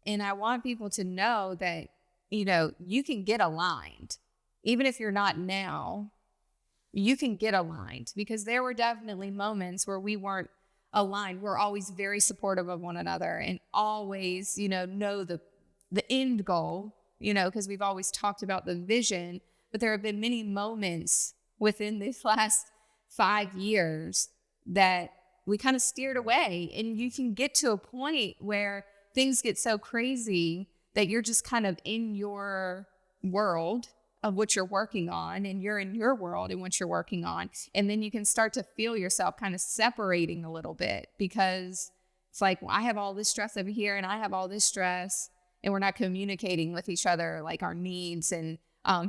And I want people to know that, you can get aligned. Even if you're not now, you can get aligned, because there were definitely moments where we weren't aligned. We're always very supportive of one another and always, know the end goal, because we've always talked about the vision. But there have been many moments within these last 5 years that we kind of steered away. And you can get to a point where things get so crazy that you're just kind of in your world of what you're working on, and you're in your world and what you're working on. And then you can start to feel yourself kind of separating a little bit, because it's like, well, I have all this stress over here and I have all this stress, and we're not communicating with each other, like our needs and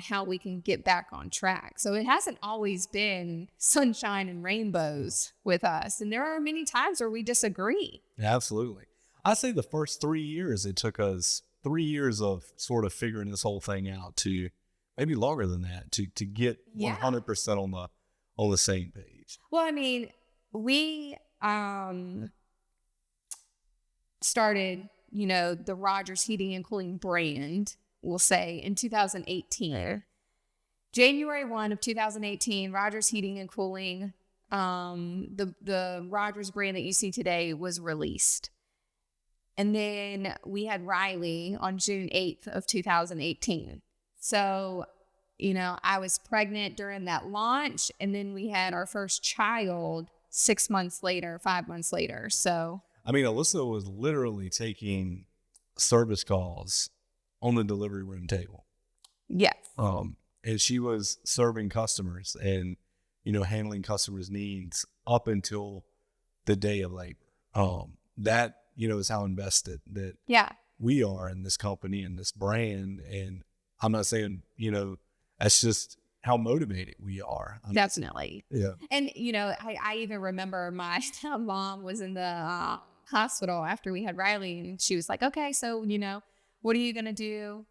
how we can get back on track. So it hasn't always been sunshine and rainbows with us. And there are many times where we disagree. Absolutely. I say the first 3 years, it took us 3 years of sort of figuring this whole thing out, to maybe longer than that, to get 100% on the same page. Well, I mean, we started, the Rogers Heating and Cooling brand, we'll say, in 2018. January 1 of 2018, Rogers Heating and Cooling, the Rogers brand that you see today, was released. And then we had Riley on June 8th of 2018. So, I was pregnant during that launch, and then we had our first child 5 months later. So, I mean, Alyssa was literally taking service calls on the delivery room table. Yes. And she was serving customers and, handling customers' needs up until the day of labor. That, is how invested that we are in this company and this brand. And I'm not saying, that's just how motivated we are. Definitely. Yeah. And, I even remember my mom was in the hospital after we had Riley, and she was like, okay, so, what are you going to do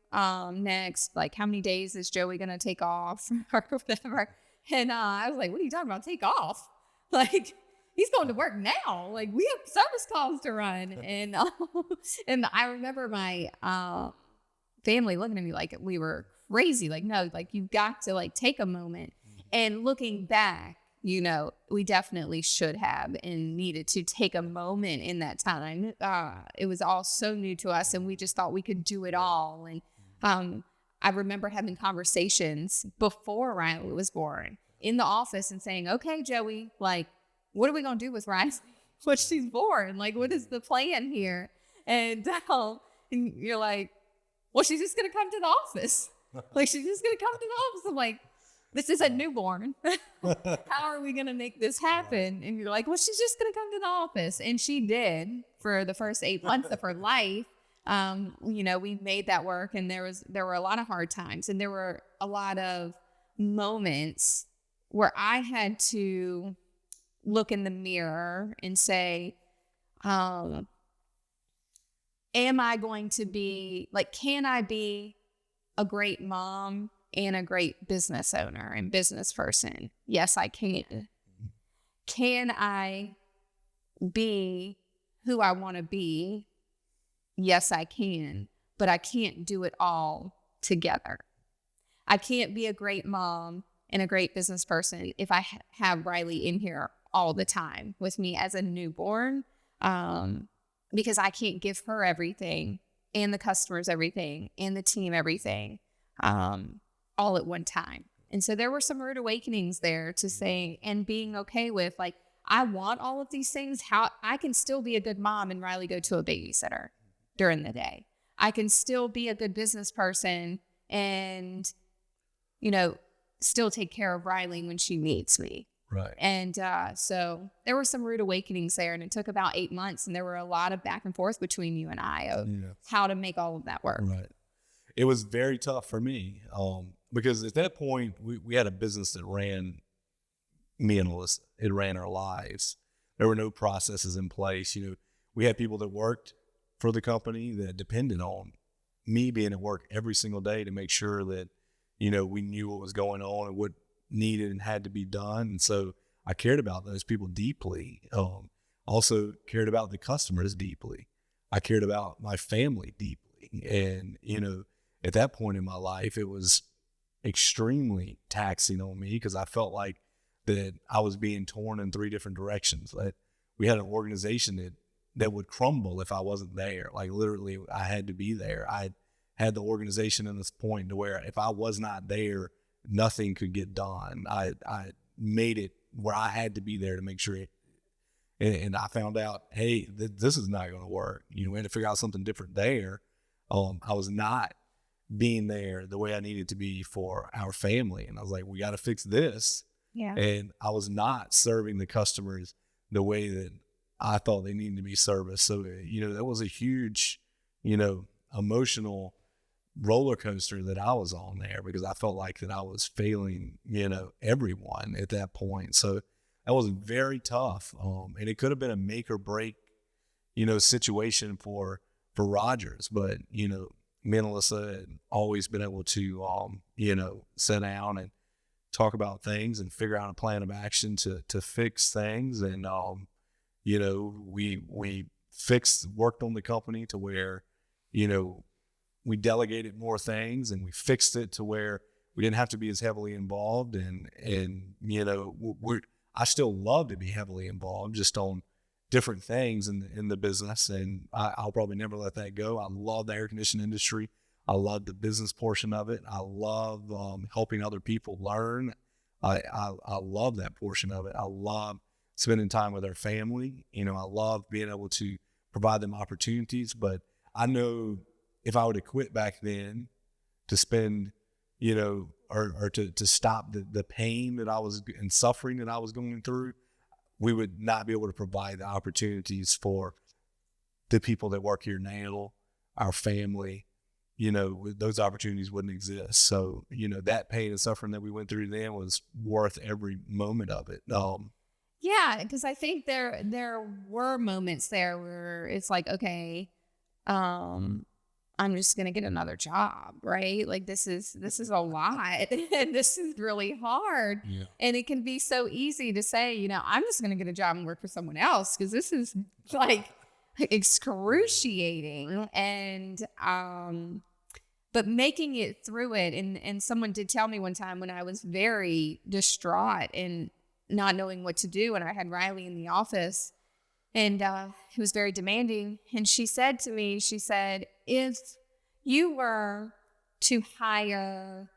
next? Like, how many days is Joey going to take off or whatever? And I was like, what are you talking about? Take off? Like, he's going to work now. Like, we have service calls to run. And and I remember my family looking at me like we were crazy. Like, no, like, you've got to, like, take a moment. And looking back, we definitely should have and needed to take a moment in that time. It was all so new to us, and we just thought we could do it all. And I remember having conversations before Riley was born in the office and saying, okay, Joey, like, what are we going to do with Riley when she's born? Like, what is the plan here? And you're like, well, she's just going to come to the office. Like, she's just going to come to the office. I'm like, this is a newborn. How are we going to make this happen? And you're like, well, she's just going to come to the office. And she did for the first 8 months of her life. We made that work, and there were a lot of hard times, and there were a lot of moments where I had to look in the mirror and say, am I going to be, like, can I be a great mom and a great business owner and business person? Yes, I can. Can I be who I want to be? Yes, I can. But I can't do it all together. I can't be a great mom and a great business person if I have Riley in here all the time with me as a newborn, because I can't give her everything, and the customers everything, and the team everything, all at one time. And so there were some rude awakenings there to say, and being okay with, like, I want all of these things. How I can still be a good mom and Riley go to a babysitter during the day. I can still be a good business person and, still take care of Riley when she needs me. Right. And so there were some rude awakenings there, and it took about 8 months, and there were a lot of back and forth between you and I of how to make all of that work. Right. It was very tough for me because at that point we had a business that ran me and Alyssa. It ran our lives. There were no processes in place. We had people that worked for the company that depended on me being at work every single day to make sure that, we knew what was going on and what needed and had to be done. And so I cared about those people deeply. Also cared about the customers deeply. I cared about my family deeply. And, at that point in my life, it was extremely taxing on me because I felt like that I was being torn in three different directions. That we had an organization that would crumble if I wasn't there. Like literally, I had to be there. I had the organization in this point to where if I was not there, nothing could get done. I made it where I had to be there to make sure and I found out, hey, this is not going to work. We had to figure out something different there. I was not being there the way I needed to be for our family. And I was like, we got to fix this. Yeah. And I was not serving the customers the way that I thought they needed to be serviced. So, that was a huge, emotional roller coaster that I was on there because I felt like that I was failing, everyone at that point. So that was very tough. And it could have been a make or break, situation for Rogers, but, me and Alyssa had always been able to, sit down and talk about things and figure out a plan of action to fix things. And, we worked on the company to where, we delegated more things and we fixed it to where we didn't have to be as heavily involved. And I still love to be heavily involved just on different things in the business. And I'll probably never let that go. I love the air conditioning industry. I love the business portion of it. I love helping other people learn. I love that portion of it. I love spending time with their family. I love being able to provide them opportunities. But I know if I would have quit back then to spend, or to stop the pain that I was and suffering that I was going through, we would not be able to provide the opportunities for the people that work here now, our family. Those opportunities wouldn't exist. So, that pain and suffering that we went through then was worth every moment of it. Yeah, because I think there were moments there where it's like, okay, I'm just going to get another job, right? Like this is a lot and this is really hard. Yeah. And it can be so easy to say, I'm just going to get a job and work for someone else because this is like excruciating. And, but making it through it. And someone did tell me one time when I was very distraught and not knowing what to do. And I had Riley in the office. And he was very demanding. And she said to me, if you were to hire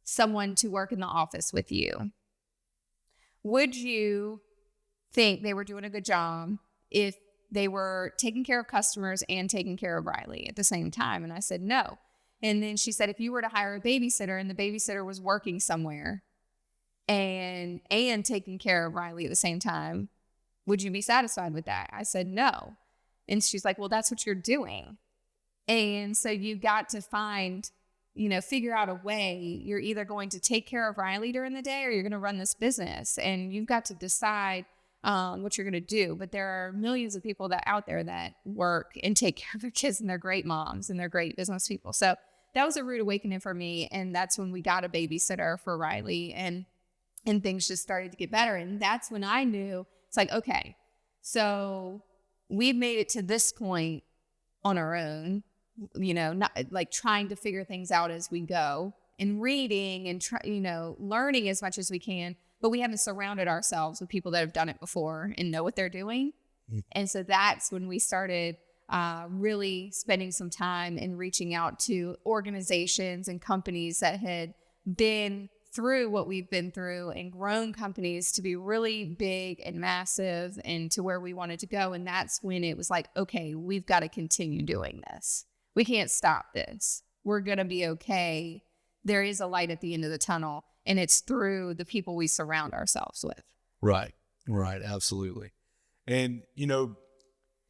someone to work in the office with you, would you think they were doing a good job if they were taking care of customers and taking care of Riley at the same time? And I said, no. And then she said, if you were to hire a babysitter and the babysitter was working somewhere and taking care of Riley at the same time, would you be satisfied with that? I said, no. And she's like, well, that's what you're doing. And so you got to figure out a way. You're either going to take care of Riley during the day or you're going to run this business. And you've got to decide what you're going to do. But there are millions of people out there that work and take care of their kids, and they're great moms and they're great business people. So that was a rude awakening for me. And that's when we got a babysitter for Riley and things just started to get better. And that's when I knew it's like, okay, so we've made it to this point on our own, not like trying to figure things out as we go and reading and, learning as much as we can, but we haven't surrounded ourselves with people that have done it before and know what they're doing. Mm-hmm. And so that's when we started really spending some time and reaching out to organizations and companies that had been through what we've been through and grown companies to be really big and massive and to where we wanted to go. And that's when it was like, okay, we've got to continue doing this. We can't stop this. We're going to be okay. There is a light at the end of the tunnel, and it's through the people we surround ourselves with. Right. Absolutely. And,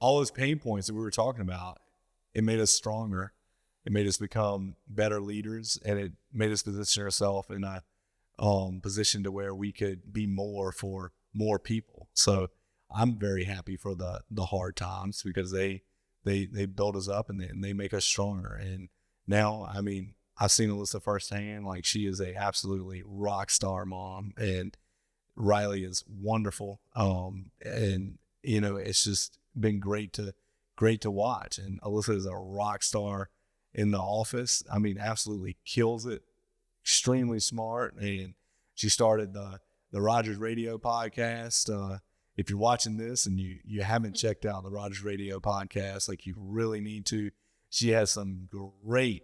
all those pain points that we were talking about, it made us stronger. It made us become better leaders, and it made us position ourselves in a position to where we could be more for more people. So I'm very happy for the hard times because they build us up and they make us stronger. And now, I've seen Alyssa firsthand. Like, she is a absolutely rock star mom, and Riley is wonderful. And it's just been great to great to watch. And Alyssa is a rock star in the office. I mean, absolutely kills it. Extremely smart. And she started the Rogers Radio podcast. If you're watching this and you haven't checked out the Rogers Radio podcast, like, you really need to. She has some great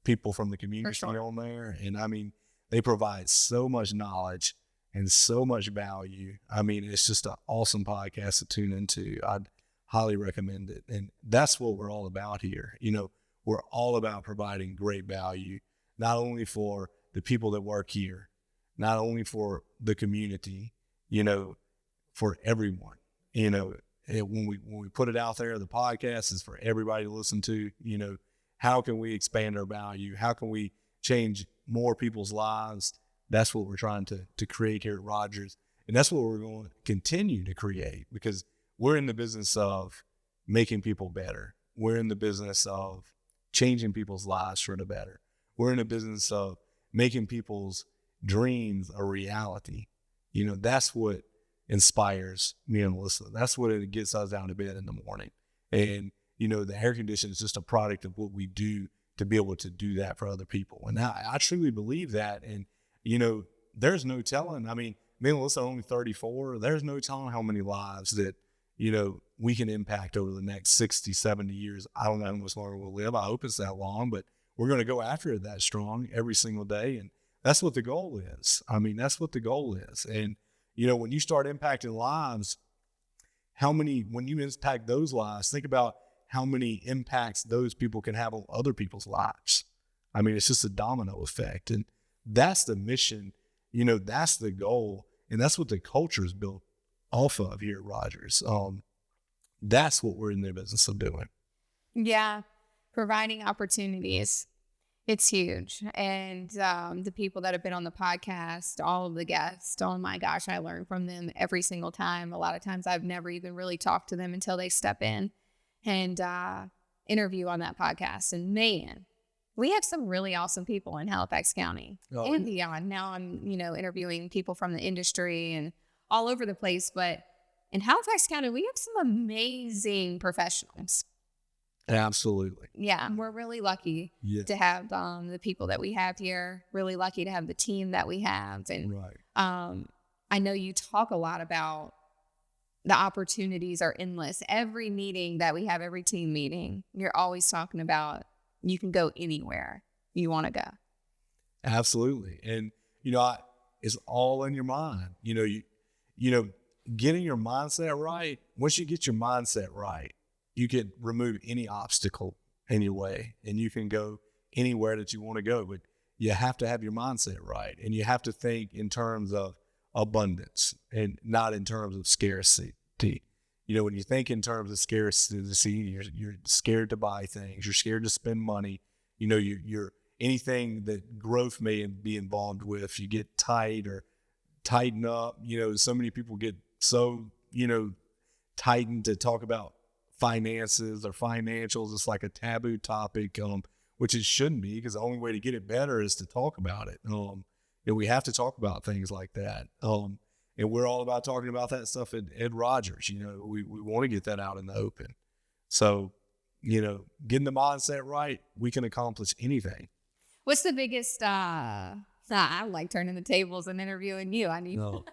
people from the community on there. And I mean, they provide so much knowledge and so much value. I mean, it's just an awesome podcast to tune into. I'd highly recommend it. And that's what we're all about here. You know, we're all about providing great value, not only for the people that work here, not only for the community, you know, for everyone. You know, when we put it out there, the podcast is for everybody to listen to. You know, how can we expand our value? How can we change more people's lives? That's what we're trying to create here at Rogers. And that's what we're going to continue to create, because we're in the business of making people better. We're in the business of changing people's lives for the better. We're in the business of making people's dreams a reality. You know, that's what inspires me and Melissa. That's what it gets us out of bed in the morning. And, you know, the air conditioner is just a product of what we do to be able to do that for other people. And I truly believe that. And, you know, there's no telling. I mean, me and Melissa are only 34. There's no telling how many lives that, you know, we can impact over the next 60, 70 years. I don't know how much longer we'll live. I hope it's that long, but we're going to go after it that strong every single day. And that's what the goal is. I mean, that's what the goal is. And, you know, when you start impacting lives, when you impact those lives, think about how many impacts those people can have on other people's lives. I mean, it's just a domino effect. And that's the mission, you know, that's the goal. And that's what the culture is built off of here at Rogers. That's what we're in the business of doing. Yeah. Providing opportunities. It's huge. And the people that have been on the podcast, all of the guests, oh my gosh, I learn from them every single time. A lot of times I've never even really talked to them until they step in and interview on that podcast. And man, we have some really awesome people in Halifax County and beyond. Now I'm, you know, interviewing people from the industry and all over the place. But in Halifax County, we have some amazing professionals. Absolutely. Yeah, we're really lucky to have the people that we have here. Really lucky to have the team that we have. And I know you talk a lot about the opportunities are endless. Every meeting that we have, every team meeting, you're always talking about you can go anywhere you want to go. Absolutely. And, you know, it's all in your mind. You know, getting your mindset right. Once you get your mindset right, you can remove any obstacle in your way and you can go anywhere that you want to go. But you have to have your mindset right. And you have to think in terms of abundance and not in terms of scarcity. You know, when you think in terms of scarcity, you're scared to buy things. You're scared to spend money. You know, you're anything that growth may be involved with, you get tight or tighten up. You know, so many people get so, you know, tightened to talk about finances or financials. It's like a taboo topic, which it shouldn't be, because the only way to get it better is to talk about it. And we have to talk about things like that. And we're all about talking about that stuff at Rogers. You know, we want to get that out in the open. So, you know, getting the mindset right, we can accomplish anything. What's the biggest, I like turning the tables and interviewing you. I need. No.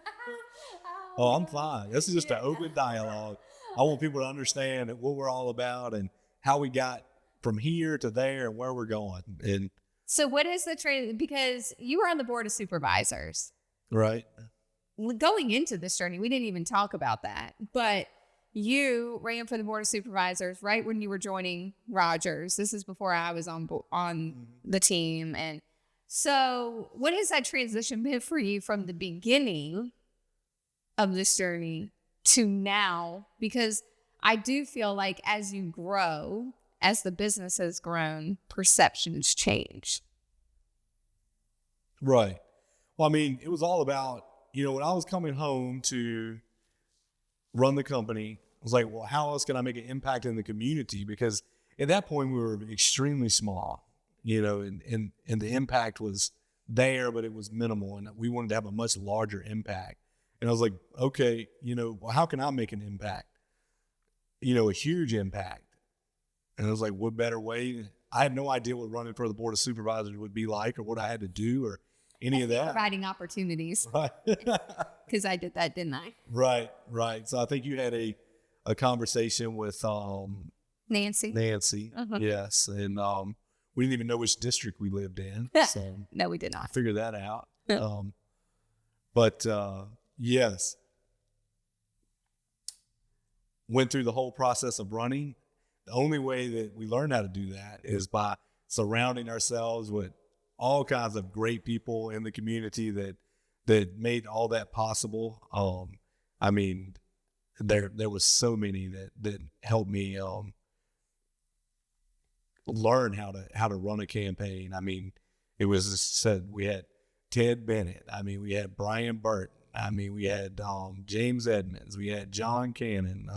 Oh, I'm fine. This is just an open dialogue. I want people to understand what we're all about and how we got from here to there and where we're going. And so what is the trade? Because you were on the board of supervisors. Right. Going into this journey, we didn't even talk about that. But you ran for the board of supervisors right when you were joining Rogers. This is before I was on the team. And so what has that transition been for you from the beginning of this journey to now? Because I do feel like as you grow, as the business has grown, perceptions change. Right. Well, I mean, it was all about, you know, when I was coming home to run the company, I was like, well, how else can I make an impact in the community? Because at that point we were extremely small, you know, and the impact was there, but it was minimal, and we wanted to have a much larger impact. And I was like, okay, you know, well, how can I make an impact? a huge impact. And I was like, what better way? I had no idea what running for the board of supervisors would be like, or what I had to do, or any of that. Providing opportunities. Right. Because I did that, didn't I? Right. So I think you had a conversation with Nancy. Yes. And we didn't even know which district we lived in. So no, we did not. Figure that out. But yes. Went through the whole process of running. The only way that we learn how to do that is by surrounding ourselves with all kinds of great people in the community that made all that possible. I mean, there was so many that helped me learn how to run a campaign. I mean, it was said we had Ted Bennett. I mean, we had Brian Burton. I mean, we had James Edmonds. We had John Cannon.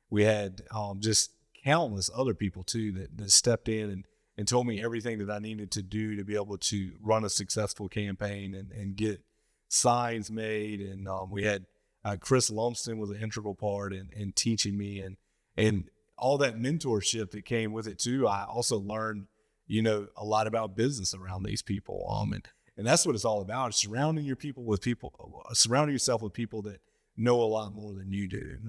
We had just countless other people too that stepped in and told me everything that I needed to do to be able to run a successful campaign and get signs made. And we had Chris Lumsden was an integral part in teaching me and all that mentorship that came with it too. I also learned, a lot about business around these people. And that's what it's all about. Surrounding yourself with people that know a lot more than you do.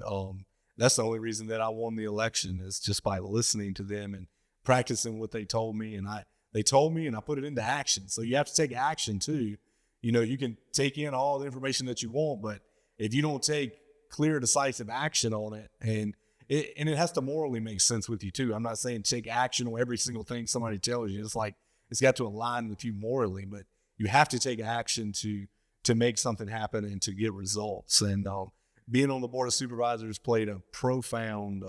That's the only reason that I won the election, is just by listening to them and practicing what they told me. And they told me and I put it into action. So you have to take action too. You can take in all the information that you want, but if you don't take clear, decisive action on it, and it has to morally make sense with you too. I'm not saying take action on every single thing somebody tells you. It's like, it's got to align with you morally, but you have to take action to make something happen and to get results. And being on the board of supervisors played a profound,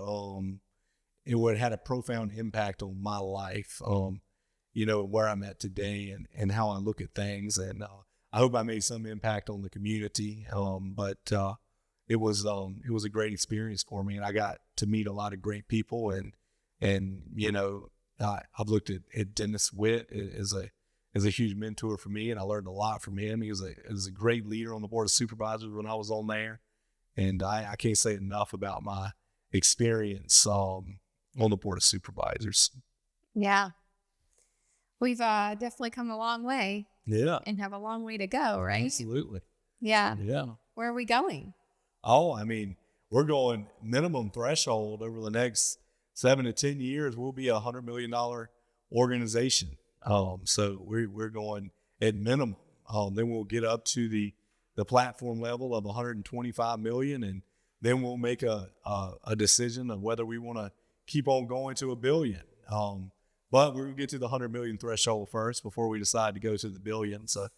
it had a profound impact on my life, where I'm at today and how I look at things. And I hope I made some impact on the community. But it was a great experience for me, and I got to meet a lot of great people. And I've looked at Dennis Witt as a huge mentor for me, and I learned a lot from him. He was a great leader on the board of supervisors when I was on there. And I can't say enough about my experience on the board of supervisors. Yeah. We've definitely come a long way. Yeah. And have a long way to go, right? Absolutely. Yeah. Yeah. Where are we going? Oh, I mean, we're going minimum threshold over the next 7 to 10 years. We'll be $100 million organization. So we're going at minimum. Then we'll get up to the platform level of 125 million, and then we'll make a decision of whether we want to keep on going to $1 billion. But we'll get to the 100 million threshold first before we decide to go to the $1 billion. So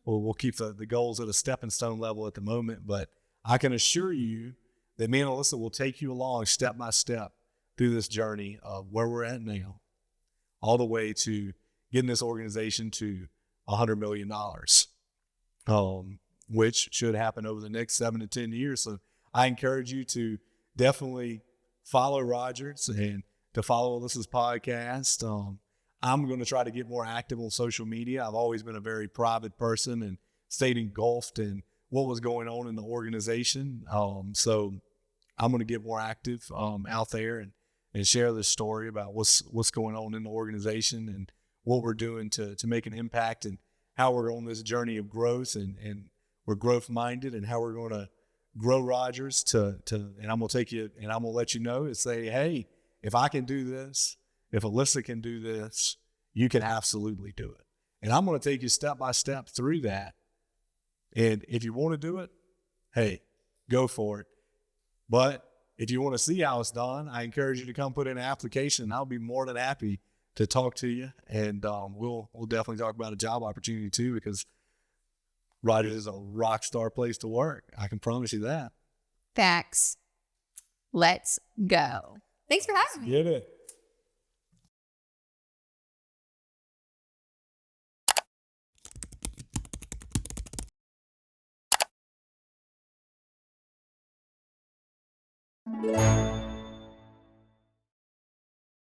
we'll keep the goals at a stepping stone level at the moment. But I can assure you that me and Alyssa will take you along step by step through this journey of where we're at now, all the way to getting this organization to $100 million. Which should happen over the next 7 to 10 years. So I encourage you to definitely follow Rogers and to follow Alyssa's podcast. I'm going to try to get more active on social media. I've always been a very private person and stayed engulfed in what was going on in the organization. So I'm going to get more active out there and share this story about what's going on in the organization and what we're doing to make an impact, and how we're on this journey of growth, and we're growth minded, and how we're going to grow Rogers and I'm going to take you and I'm going to let you know and say, hey, if I can do this, if Alyssa can do this, you can absolutely do it. And I'm going to take you step by step through that. And if you want to do it, hey, go for it. But if you want to see how it's done, I encourage you to come put in an application. I'll be more than happy to talk to you. And we'll definitely talk about a job opportunity too, because Rogers is a rock star place to work. I can promise you that. Facts. Let's go. Thanks for having me. Get it.